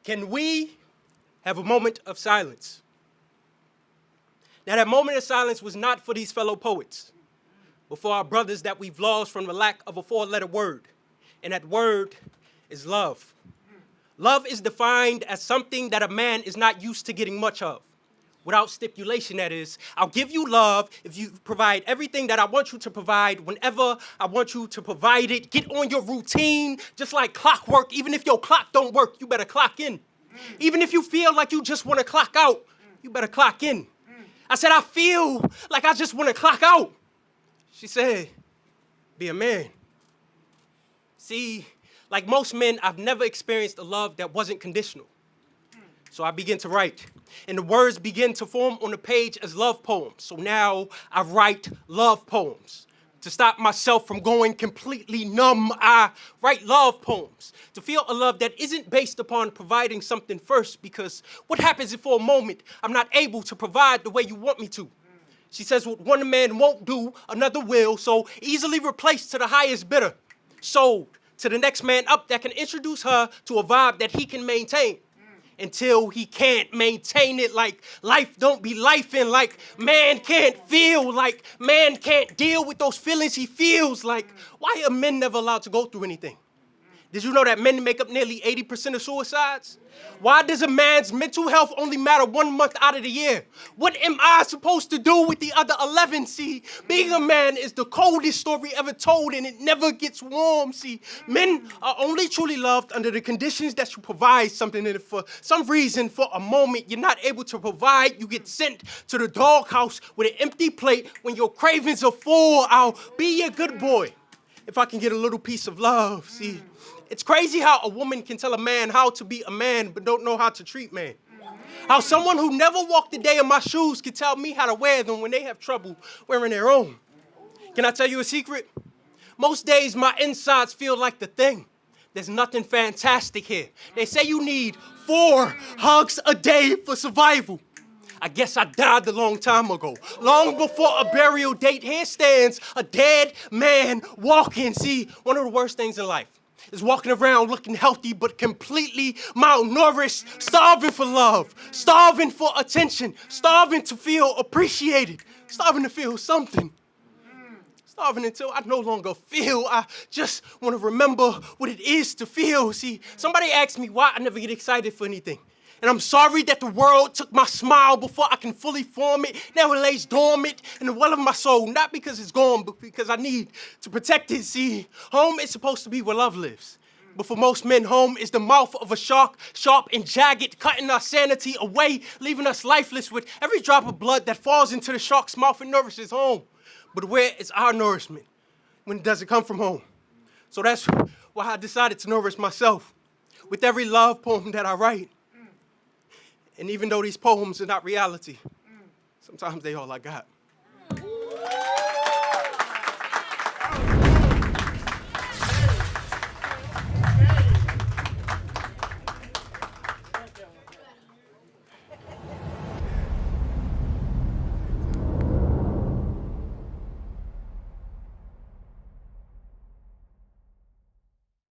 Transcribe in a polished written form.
Can we have a moment of silence? Now, that moment of silence was not for these fellow poets, but for our brothers that we've lost from the lack of a four-letter word. And that word is love. Love is defined as something that a man is not used to getting much of. Without stipulation, that is. I'll give you love if you provide everything that I want you to provide whenever I want you to provide it. Get on your routine, just like clockwork. Even if your clock don't work, you better clock in. Even if you feel like you just want to clock out, you better clock in. I said, I feel like I just want to clock out. She said, be a man. See, like most men, I've never experienced a love that wasn't conditional. So I begin to write, and the words begin to form on the page as love poems. So now I write love poems. To stop myself from going completely numb, I write love poems. To feel a love that isn't based upon providing something first, because what happens if for a moment I'm not able to provide the way you want me to? She says what one man won't do, another will, so easily replaced to the highest bidder. Sold to the next man up that can introduce her to a vibe that he can maintain. Until he can't maintain it, like life don't be lifing, like man can't feel, like man can't deal with those feelings he feels. Like, why are men never allowed to go through anything? Did you know that men make up nearly 80% of suicides? Why does a man's mental health only matter 1 month out of the year? What am I supposed to do with the other 11? See, being a man is the coldest story ever told, and it never gets warm. See, men are only truly loved under the conditions that you provide something, and if for some reason, for a moment, you're not able to provide, you get sent to the doghouse with an empty plate. When your cravings are full, I'll be your good boy if I can get a little piece of love. See, it's crazy how a woman can tell a man how to be a man but don't know how to treat man. How someone who never walked a day in my shoes can tell me how to wear them when they have trouble wearing their own. Can I tell you a secret? Most days my insides feel like the thing. There's nothing fantastic here. They say you need 4 hugs a day for survival. I guess I died a long time ago. Long before a burial date, here stands a dead man walking. See, one of the worst things in life is walking around looking healthy but completely malnourished, starving for love, starving for attention, starving to feel appreciated, starving to feel something. Starving until I no longer feel. I just want to remember what it is to feel. See, somebody asked me why I never get excited for anything. And I'm sorry that the world took my smile before I can fully form it. Now it lays dormant in the well of my soul, not because it's gone, but because I need to protect it. See, home is supposed to be where love lives. But for most men, home is the mouth of a shark, sharp and jagged, cutting our sanity away, leaving us lifeless with every drop of blood that falls into the shark's mouth and nourishes home. But where is our nourishment when it doesn't come from home? So that's why I decided to nourish myself with every love poem that I write. And even though these poems are not reality, sometimes they all I got.